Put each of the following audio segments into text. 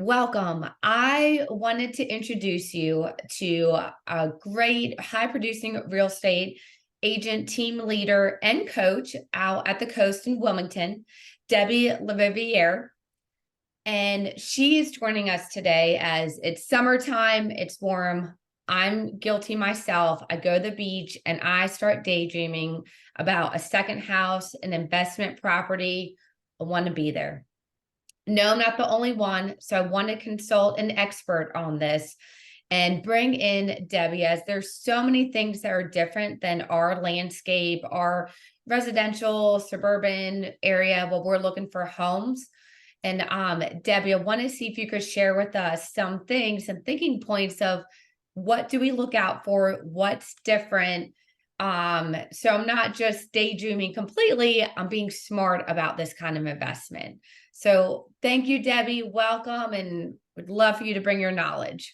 Welcome. I wanted to introduce you to a great high producing real estate agent, team leader, and coach out at the coast in Wilmington, Debbie Levivier. And she is joining us today as it's summertime, it's warm. I'm guilty myself. I go to the beach and I start daydreaming about a second house, an investment property. I want to be there. No, I'm not the only one. So I want to consult an expert on this and bring in Debbie, as there's so many things that are different than our landscape, our residential suburban area where we're looking for homes. And Debbie, I want to see if you could share with us some things, some thinking points of what do we look out for, what's different. So I'm not just daydreaming completely, I'm being smart about this kind of investment. So thank you, Debbie. Welcome, and would love for you to bring your knowledge.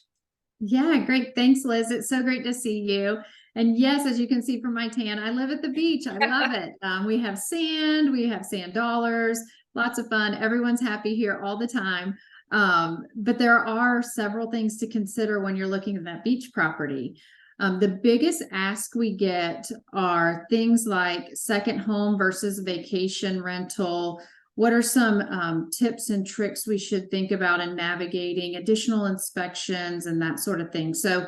Yeah, great. Thanks, Liz. It's so great to see you. And yes, as you can see from my tan, I live at the beach. I love it. We have sand dollars, lots of fun. Everyone's happy here all the time. But there are several things to consider when you're looking at that beach property. The biggest ask we get are things like second home versus vacation rental. What are some tips and tricks we should think about in navigating additional inspections and that sort of thing? So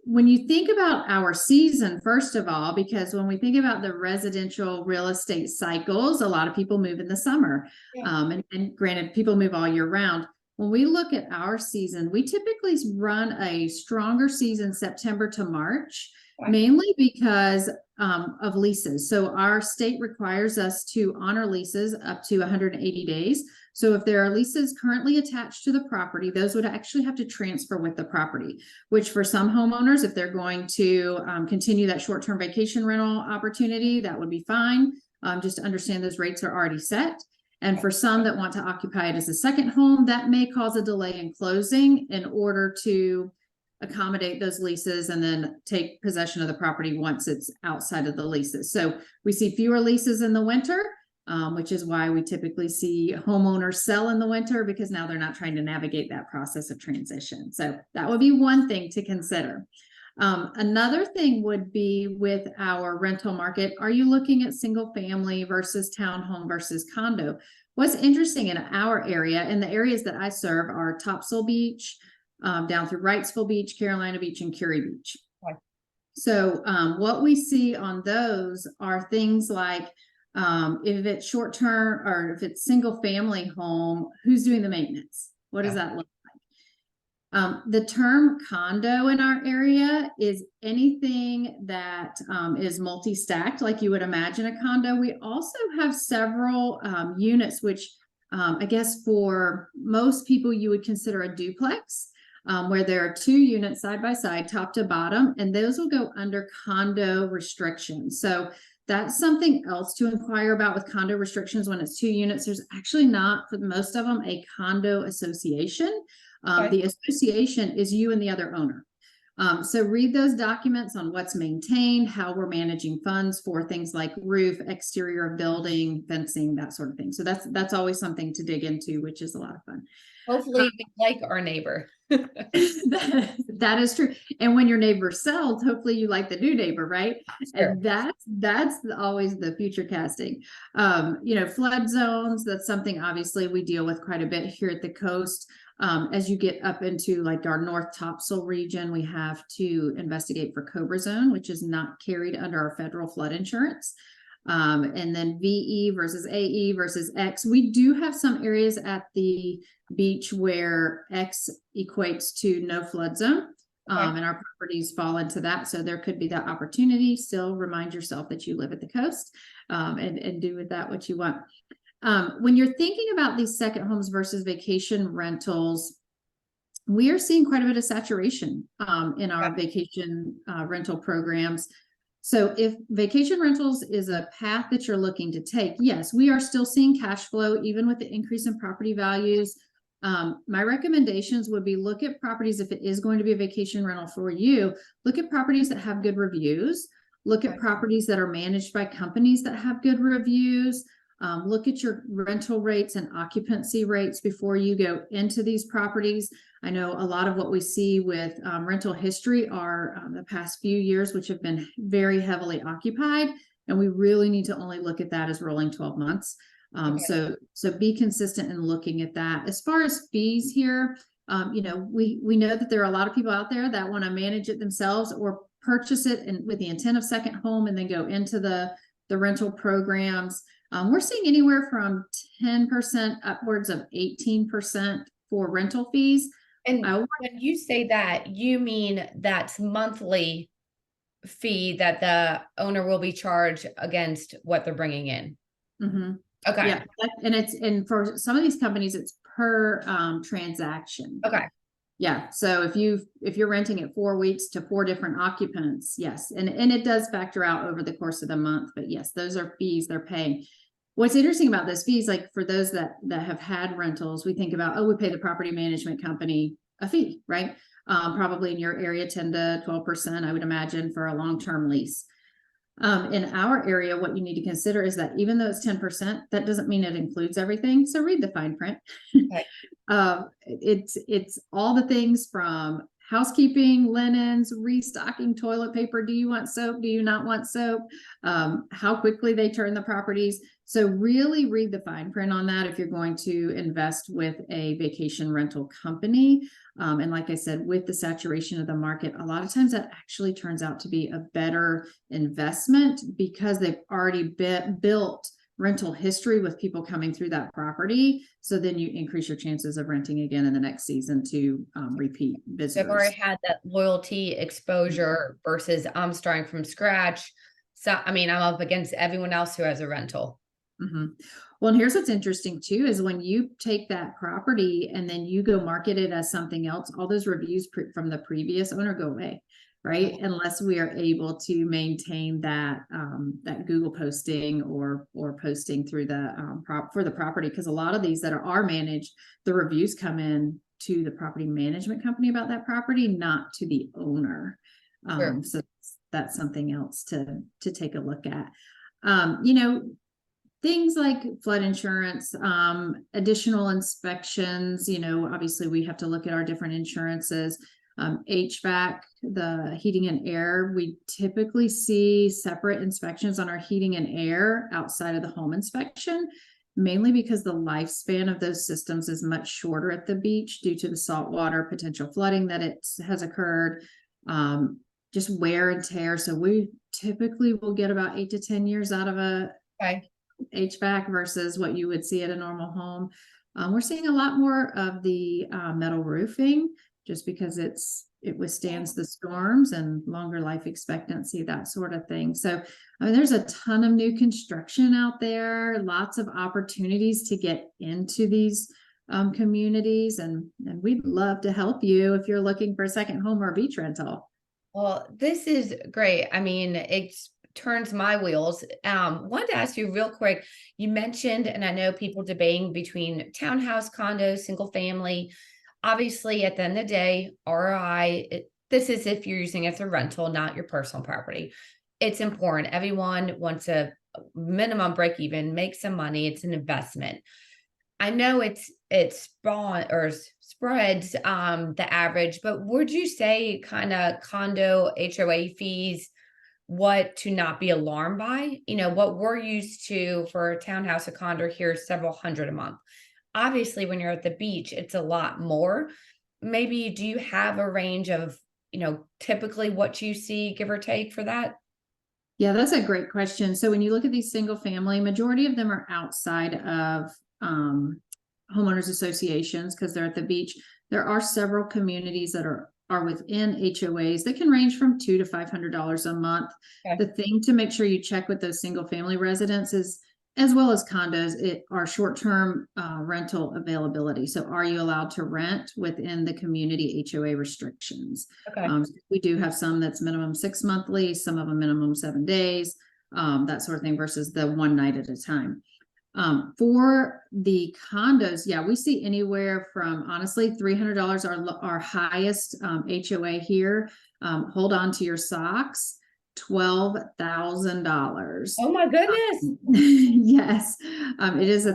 when you think about our season, first of all, because when we think about the residential real estate cycles, a lot of people move in the summer. Yeah. And granted, people move all year round. When we look at our season, we typically run a stronger season September to March, mainly because of leases. So our state requires us to honor leases up to 180 days. So if there are leases currently attached to the property, those would actually have to transfer with the property, which for some homeowners, if they're going to continue that short-term vacation rental opportunity, that would be fine. Just understand those rates are already set. And for some that want to occupy it as a second home, that may cause a delay in closing in order to accommodate those leases and then take possession of the property once it's outside of the leases. So we see fewer leases in the winter, which is why we typically see homeowners sell in the winter, because now they're not trying to navigate that process of transition. So that would be one thing to consider. Another thing would be with our rental market. Are you looking at single family versus townhome versus condo? What's interesting in our area, and the areas that I serve, are Topsail Beach, down through Wrightsville Beach, Carolina Beach, and Curie Beach. Okay. So what we see on those are things like if it's short term or if it's single family home, who's doing the maintenance? What does that look like? The term condo in our area is anything that is multi-stacked, like you would imagine a condo. We also have several units, which I guess for most people you would consider a duplex, where there are two units side by side, top to bottom, and those will go under condo restrictions. So that's something else to inquire about with condo restrictions. When it's two units, there's actually not, for most of them, a condo association. The association is you and the other owner. So read those documents on what's maintained, how we're managing funds for things like roof, exterior of building, fencing, that sort of thing. So that's always something to dig into, which is a lot of fun. Hopefully we like our neighbor. That is true. And when your neighbor sells, hopefully you like the new neighbor, right? Sure. And that's always the future casting. Flood zones, that's something obviously we deal with quite a bit here at the coast. As you get up into like our North Topsail region, we have to investigate for Cobra Zone, which is not carried under our federal flood insurance. And then VE versus AE versus X. We do have some areas at the beach where X equates to no flood zone. And our properties fall into that. So there could be that opportunity. Still remind yourself that you live at the coast, and do with that what you want. When you're thinking about these second homes versus vacation rentals, we are seeing quite a bit of saturation in our vacation rental programs. So if vacation rentals is a path that you're looking to take, yes, we are still seeing cash flow, even with the increase in property values. My recommendations would be look at properties, if it is going to be a vacation rental for you, look at properties that have good reviews, look at properties that are managed by companies that have good reviews. Look at your rental rates and occupancy rates before you go into these properties. I know a lot of what we see with rental history are the past few years, which have been very heavily occupied. And we really need to only look at that as rolling 12 months. So be consistent in looking at that. As far as fees here, you know, we know that there are a lot of people out there that want to manage it themselves or purchase it and with the intent of second home and then go into the rental programs. We're seeing anywhere from 10% upwards of 18% for rental fees. And when you say that, you mean that's monthly fee that the owner will be charged against what they're bringing in. Okay. Yeah, and for some of these companies, it's per transaction. Okay. Yeah. So if you're renting it 4 weeks to 4 different occupants, yes, and it does factor out over the course of the month. But yes, those are fees they're paying. What's interesting about those fees, like for those that have had rentals, we think about, oh, we pay the property management company a fee, right? Probably in your area, 10 to 12%, I would imagine, for a long-term lease. In our area, what you need to consider is that even though it's 10%, that doesn't mean it includes everything. So read the fine print. Okay. It's all the things from housekeeping, linens, restocking toilet paper. Do you want soap? Do you not want soap? How quickly they turn the properties. So really read the fine print on that if you're going to invest with a vacation rental company. And like I said, with the saturation of the market, a lot of times that actually turns out to be a better investment because they've already built rental history with people coming through that property. So then you increase your chances of renting again in the next season to repeat visitors. I've already had that loyalty exposure versus I'm starting from scratch. So, I mean, I'm up against everyone else who has a rental. Well, and here's what's interesting too, is when you take that property and then you go market it as something else, all those reviews from the previous owner go away, right? Unless we are able to maintain that that Google posting or posting through the for the property, because a lot of these that are managed, the reviews come in to the property management company about that property, not to the owner. Sure. So that's something else to take a look at. You know, things like flood insurance, additional inspections, you know, obviously we have to look at our different insurances. HVAC, the heating and air, we typically see separate inspections on our heating and air outside of the home inspection, mainly because the lifespan of those systems is much shorter at the beach due to the saltwater potential flooding that it has occurred, just wear and tear. So we typically will get about 8 to 10 years out of a HVAC versus what you would see at a normal home. We're seeing a lot more of the metal roofing just because it withstands the storms and longer life expectancy, that sort of thing. So, I mean, there's a ton of new construction out there, lots of opportunities to get into these communities, and we'd love to help you if you're looking for a second home or a beach rental. Well, this is great. I mean, it's turns my wheels. Wanted to ask you real quick. You mentioned, and I know people debating between townhouse, condos, single family. Obviously, at the end of the day, ROI, this is if you're using it as a rental, not your personal property. It's important. Everyone wants a minimum break even, make some money. It's an investment. I know it's spreads the average, but would you say kind of condo HOA fees, what to not be alarmed by? You know, what we're used to for a townhouse, a condo here is several hundred a month. Obviously, when you're at the beach, it's a lot more. Maybe do you have a range of, you know, typically what you see, give or take, for that? Yeah, that's a great question. So when you look at these single family, majority of them are outside of homeowners associations because they're at the beach. There are several communities that are within HOAs that can range from $200 to $500 a month. Okay. The thing to make sure you check with those single family residences, as well as condos, are short-term rental availability. So are you allowed to rent within the community HOA restrictions? Okay. We do have some that's minimum 6-month lease, some of them minimum 7 days, that sort of thing, versus the 1 night at a time. For the condos, yeah, we see anywhere from honestly $300 our highest HOA here. Hold on to your socks. $12,000. Oh my goodness. Yes, it is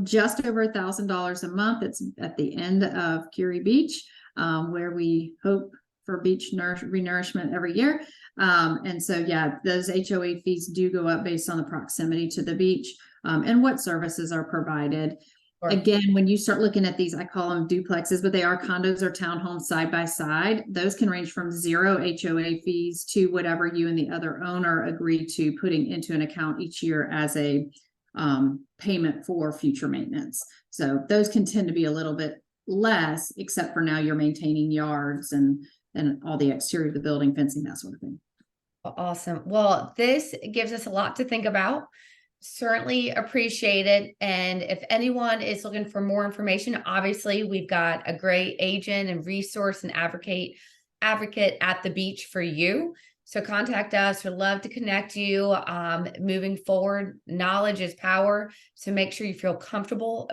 just over $1,000 a month. It's at the end of Curie Beach, where we hope for beach renourishment every year. And so, yeah, those HOA fees do go up based on the proximity to the beach, and what services are provided. Sure. Again, when you start looking at these, I call them duplexes, but they are condos or townhomes side by side. Those can range from 0 HOA fees to whatever you and the other owner agree to putting into an account each year as a payment for future maintenance. So those can tend to be a little bit less, except for now you're maintaining yards and all the exterior of the building, fencing, that sort of thing. Awesome. Well, this gives us a lot to think about. Certainly appreciate it. And if anyone is looking for more information, obviously we've got a great agent and resource and advocate at the beach for you. So contact us. We'd love to connect you. Moving forward, knowledge is power. So make sure you feel comfortable